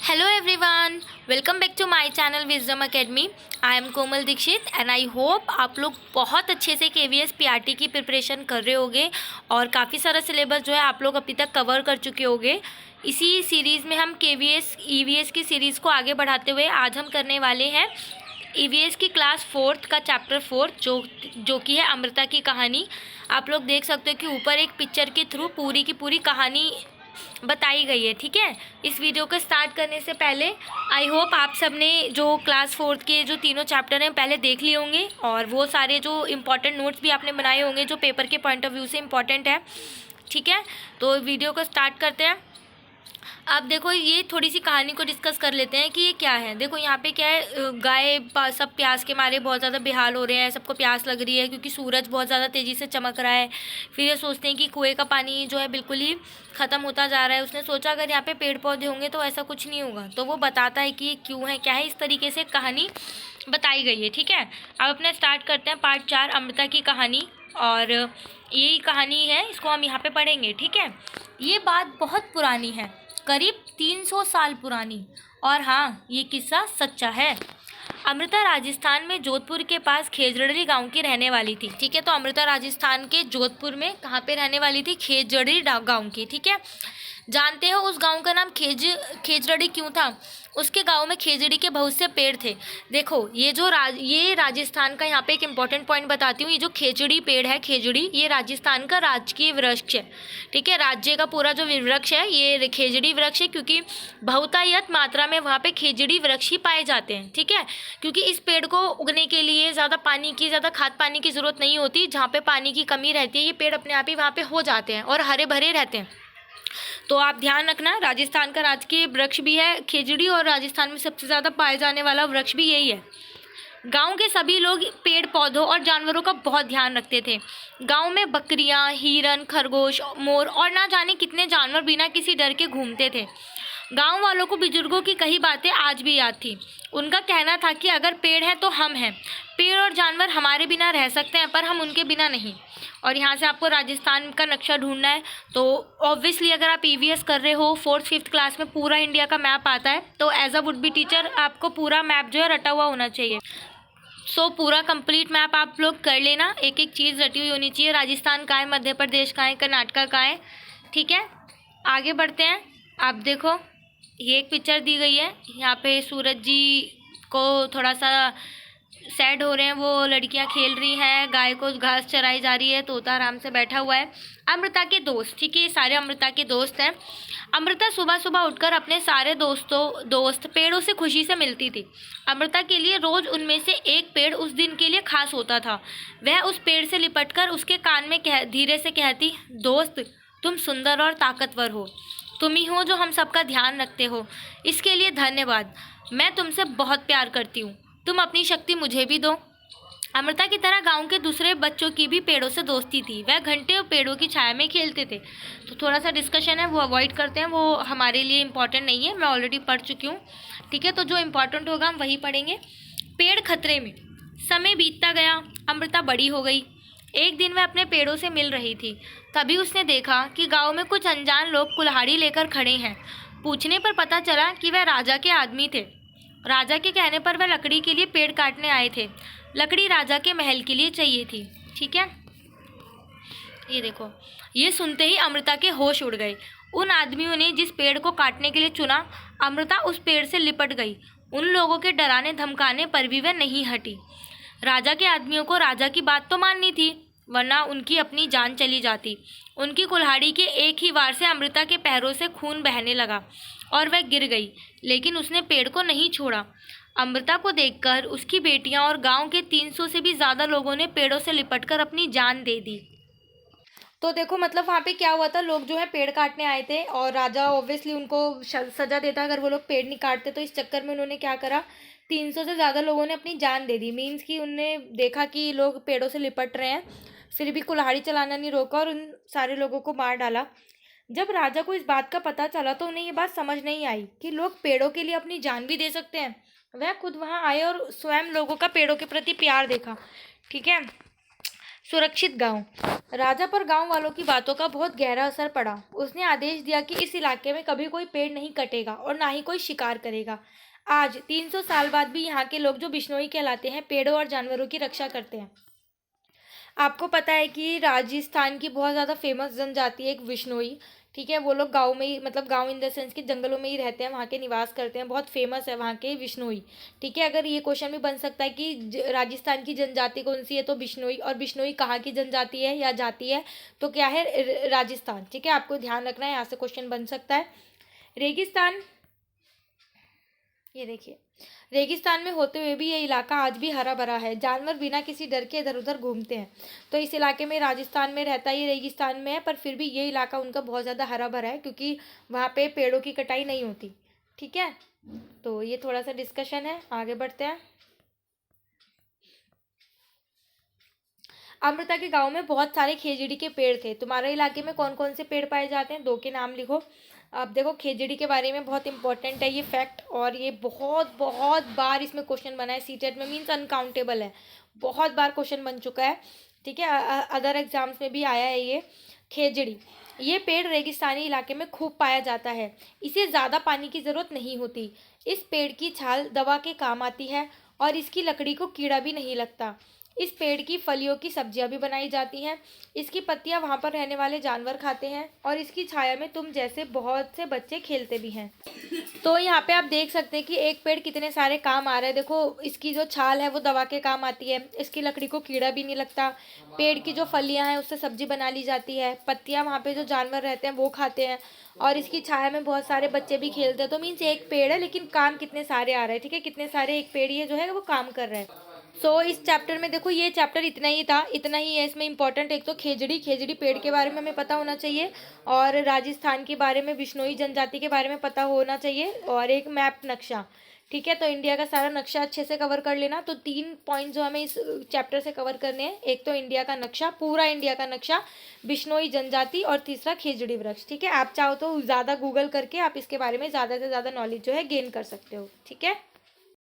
Hello everyone, welcome back to my channel Wisdom Academy. I am Komal Dixit and I hope आप लोग बहुत अच्छे से KVS PRT की प्रिपरेशन कर रहे होगे और काफ़ी सारा सिलेबस जो है आप लोग अभी तक कवर कर चुके होगे। इसी सीरीज़ में हम KVS EVS की सीरीज़ को आगे बढ़ाते हुए आज हम करने वाले हैं EVS की क्लास 4th का चैप्टर 4 जो कि है अमृता की कहानी। आप लोग देख सकते हो कि ऊपर एक पिक्चर के थ्रू पूरी की पूरी कहानी बताई गई है। ठीक है, इस वीडियो को स्टार्ट करने से पहले आई होप आप सब ने जो क्लास 4th के जो तीनों चैप्टर हैं पहले देख लिए होंगे और वो सारे जो इम्पोर्टेंट नोट्स भी आपने बनाए होंगे जो पेपर के पॉइंट ऑफ व्यू से इम्पॉर्टेंट है। ठीक है, तो वीडियो को स्टार्ट करते हैं। अब देखो ये थोड़ी सी कहानी को डिस्कस कर लेते हैं कि ये क्या है। देखो यहाँ पे क्या है, गाय सब प्यास के मारे बहुत ज़्यादा बेहाल हो रहे हैं, सबको प्यास लग रही है क्योंकि सूरज बहुत ज़्यादा तेज़ी से चमक रहा है। फिर ये सोचते हैं कि कुएं का पानी जो है बिल्कुल ही ख़त्म होता जा रहा है। उसने सोचा अगर यहाँ पे पेड़ पौधे होंगे तो ऐसा कुछ नहीं होगा, तो वो बताता है कि ये क्यों है क्या है। इस तरीके से कहानी बताई गई है। ठीक है, अब अपने स्टार्ट करते हैं पार्ट 4 अमृता की कहानी और यही कहानी है, इसको हम यहाँ पे पढ़ेंगे। ठीक है, ये बात बहुत पुरानी है, करीब 300 साल पुरानी, और हाँ ये किस्सा सच्चा है। अमृता राजस्थान में जोधपुर के पास खेजड़ी गांव की रहने वाली थी। ठीक है, तो अमृता राजस्थान के जोधपुर में कहाँ पे रहने वाली थी? खेजड़ी गांव की। ठीक है, जानते हो उस गांव का नाम खेजड़ी क्यों था? उसके गांव में खेजड़ी के बहुत से पेड़ थे। देखो ये राजस्थान का यहाँ पे एक इम्पॉर्टेंट पॉइंट बताती हूँ। ये जो खेजड़ी पेड़ है, खेजड़ी, ये राजस्थान का राजकीय वृक्ष है। ठीक है, राज्य का पूरा जो वृक्ष है ये खेजड़ी वृक्ष है क्योंकि बहुतायत मात्रा में वहाँ पे खेजड़ी वृक्ष ही पाए जाते हैं। ठीक है, क्योंकि इस पेड़ को उगने के लिए ज़्यादा खाद पानी की ज़रूरत नहीं होती। जहाँ पे पानी की कमी रहती है ये पेड़ अपने आप ही वहाँ पे हो जाते हैं और हरे भरे रहते हैं। तो आप ध्यान रखना, राजस्थान का राजकीय वृक्ष भी है खेजड़ी और राजस्थान में सबसे ज़्यादा पाए जाने वाला वृक्ष भी यही है। गांव के सभी लोग पेड़ पौधों और जानवरों का बहुत ध्यान रखते थे। गांव में बकरियां, हिरन, खरगोश, मोर और ना जाने कितने जानवर बिना किसी डर के घूमते थे। गांव वालों को बुजुर्गों की कही बातें आज भी याद थी। उनका कहना था कि अगर पेड़ है तो हम हैं। पेड़ और जानवर हमारे बिना रह सकते हैं पर हम उनके बिना नहीं। और यहाँ से आपको राजस्थान का नक्शा ढूंढना है, तो ऑब्वियसली अगर आप EVS कर रहे हो 4th 5th क्लास में पूरा इंडिया का मैप आता है, तो as a would be teacher आपको पूरा मैप जो है रटा हुआ होना चाहिए। सो पूरा कंप्लीट मैप आप लोग कर लेना, एक एक चीज़ रटी हुई होनी चाहिए। राजस्थान का है, मध्य प्रदेश का है, कर्नाटका का है। ठीक है, आगे बढ़ते हैं। आप देखो ये एक पिक्चर दी गई है, यहाँ पे सूरज जी को थोड़ा सा सैड हो रहे हैं, वो लड़कियां खेल रही हैं, गाय को घास चराई जा रही है, तोता आराम से बैठा हुआ है। अमृता के दोस्त, ठीक है, ये सारे अमृता के दोस्त हैं। अमृता सुबह सुबह उठकर अपने सारे दोस्त पेड़ों से खुशी से मिलती थी। अमृता के लिए रोज उनमें से एक पेड़ उस दिन के लिए खास होता था। वह उस पेड़ से लिपटकर उसके कान में धीरे से कहती, दोस्त तुम सुंदर और ताकतवर हो, तुम ही हो जो हम सबका ध्यान रखते हो, इसके लिए धन्यवाद। मैं तुमसे बहुत प्यार करती हूँ, तुम अपनी शक्ति मुझे भी दो। अमृता की तरह गांव के दूसरे बच्चों की भी पेड़ों से दोस्ती थी। वह घंटे पेड़ों की छाया में खेलते थे। तो थोड़ा सा डिस्कशन है वो अवॉइड करते हैं, वो हमारे लिए इम्पॉर्टेंट नहीं है, मैं ऑलरेडी पढ़ चुकी हूँ। ठीक है, तो जो इम्पॉर्टेंट होगा हम वही पढ़ेंगे। पेड़ खतरे में। समय बीतता गया, अमृता बड़ी हो गई। एक दिन वह अपने पेड़ों से मिल रही थी, तभी उसने देखा कि गांव में कुछ अनजान लोग कुल्हाड़ी लेकर खड़े हैं। पूछने पर पता चला कि वह राजा के आदमी थे। राजा के कहने पर वह लकड़ी के लिए पेड़ काटने आए थे। लकड़ी राजा के महल के लिए चाहिए थी। ठीक है, ये देखो, ये सुनते ही अमृता के होश उड़ गए। उन आदमियों ने जिस पेड़ को काटने के लिए चुना, अमृता उस पेड़ से लिपट गई। उन लोगों के डराने धमकाने पर भी वह नहीं हटी। राजा के आदमियों को राजा की बात तो माननी थी, वरना उनकी अपनी जान चली जाती। उनकी कुल्हाड़ी के एक ही वार से अमृता के पैरों से खून बहने लगा और वह गिर गई, लेकिन उसने पेड़ को नहीं छोड़ा। अमृता को देखकर उसकी बेटियां और गांव के 300 से भी ज़्यादा लोगों ने पेड़ों से लिपटकर अपनी जान दे दी। तो देखो मतलब वहाँ पे क्या हुआ था, लोग जो है पेड़ काटने आए थे और राजा ऑब्वियसली उनको सजा देता अगर वो लोग पेड़ नहीं काटते, तो इस चक्कर में उन्होंने क्या करा, 300 से ज़्यादा लोगों ने अपनी जान दे दी। मीन्स कि उनने देखा कि लोग पेड़ों से लिपट रहे हैं, फिर भी कुल्हाड़ी चलाना नहीं रोका और उन सारे लोगों को मार डाला। जब राजा को इस बात का पता चला तो उन्हें ये बात समझ नहीं आई कि लोग पेड़ों के लिए अपनी जान भी दे सकते हैं। वह खुद वहाँ आए और स्वयं लोगों का पेड़ों के प्रति प्यार देखा। ठीक है, सुरक्षित गांव। राजा पर गांव वालों की बातों का बहुत गहरा असर पड़ा। उसने आदेश दिया कि इस इलाके में कभी कोई पेड़ नहीं कटेगा और ना ही कोई शिकार करेगा। आज 300 साल बाद भी यहाँ के लोग जो बिश्नोई कहलाते हैं, पेड़ों और जानवरों की रक्षा करते हैं। आपको पता है कि राजस्थान की बहुत ज़्यादा फेमस जनजाति है एक विश्नोई। ठीक है, वो लोग गाँव में ही, मतलब गाँव इन द सेंस कि जंगलों में ही रहते हैं, वहाँ के निवास करते हैं, बहुत फेमस है वहाँ के विश्नोई। ठीक है, अगर ये क्वेश्चन भी बन सकता है कि राजस्थान की जनजाति कौन सी है, तो बिश्नोई। और बिश्नोई कहाँ की जनजाति है या जाति है, तो क्या है, राजस्थान। ठीक है, आपको ध्यान रखना है, यहाँ से क्वेश्चन बन सकता है। रेगिस्तान, ये देखिए, रेगिस्तान में होते हुए भी ये इलाका आज भी हरा भरा है। जानवर बिना किसी डर के इधर उधर घूमते हैं। तो इस इलाके में, राजस्थान में रहता है, ये रेगिस्तान में है, पर फिर भी ये इलाका उनका बहुत ज़्यादा हरा भरा है क्योंकि वहाँ पे पेड़ों की कटाई नहीं होती। ठीक है, तो ये थोड़ा सा डिस्कशन है, आगे बढ़ते हैं। अमृता के गांव में बहुत सारे खेजड़ी के पेड़ थे। तुम्हारे इलाके में कौन कौन से पेड़ पाए जाते हैं, 2 के नाम लिखो। अब देखो, खेजड़ी के बारे में बहुत इंपॉर्टेंट है ये फैक्ट, और ये बहुत बहुत बार इसमें क्वेश्चन बना है सीटेट में, मीन्स अनकाउंटेबल है, बहुत बार क्वेश्चन बन चुका है। ठीक है, अदर एग्जाम्स में भी आया है ये खेजड़ी। ये पेड़ रेगिस्तानी इलाके में खूब पाया जाता है। इसे ज़्यादा पानी की ज़रूरत नहीं होती। इस पेड़ की छाल दवा के काम आती है और इसकी लकड़ी को कीड़ा भी नहीं लगता। इस पेड़ की फलियों की सब्जियां भी बनाई जाती हैं। इसकी पत्तियां वहाँ पर रहने वाले जानवर खाते हैं और इसकी छाया में तुम जैसे बहुत से बच्चे खेलते भी हैं। तो यहाँ पे आप देख सकते हैं कि एक पेड़ कितने सारे काम आ रहे हैं। देखो, इसकी जो छाल है वो दवा के काम आती है, इसकी लकड़ी को कीड़ा भी नहीं लगता, पेड़ की जो फलियां हैं उससे सब्जी बना ली जाती है, पत्तियां वहाँ पे जो जानवर रहते हैं वो खाते हैं, और इसकी छाया में बहुत सारे बच्चे भी खेलते हैं। तो मीन्स एक पेड़ है लेकिन काम कितने सारे आ रहे हैं। ठीक है, कितने सारे एक पेड़ ये जो है वो काम कर रहे हैं। सो इस चैप्टर में देखो, ये चैप्टर इतना ही था, इतना ही है इसमें इंपॉर्टेंट। एक तो खेजड़ी पेड़ के बारे में हमें पता होना चाहिए, और राजस्थान के बारे में, बिश्नोई जनजाति के बारे में पता होना चाहिए, और एक मैप नक्शा। ठीक है, तो इंडिया का सारा नक्शा अच्छे से कवर कर लेना। तो 3 पॉइंट जो हमें इस चैप्टर से कवर करने हैं, एक तो इंडिया का नक्शा, पूरा इंडिया का नक्शा, बिश्नोई जनजाति, और तीसरा खेजड़ी वृक्ष। ठीक है, आप चाहो तो ज़्यादा गूगल करके आप इसके बारे में ज़्यादा से ज़्यादा नॉलेज जो है गेन कर सकते हो। ठीक है।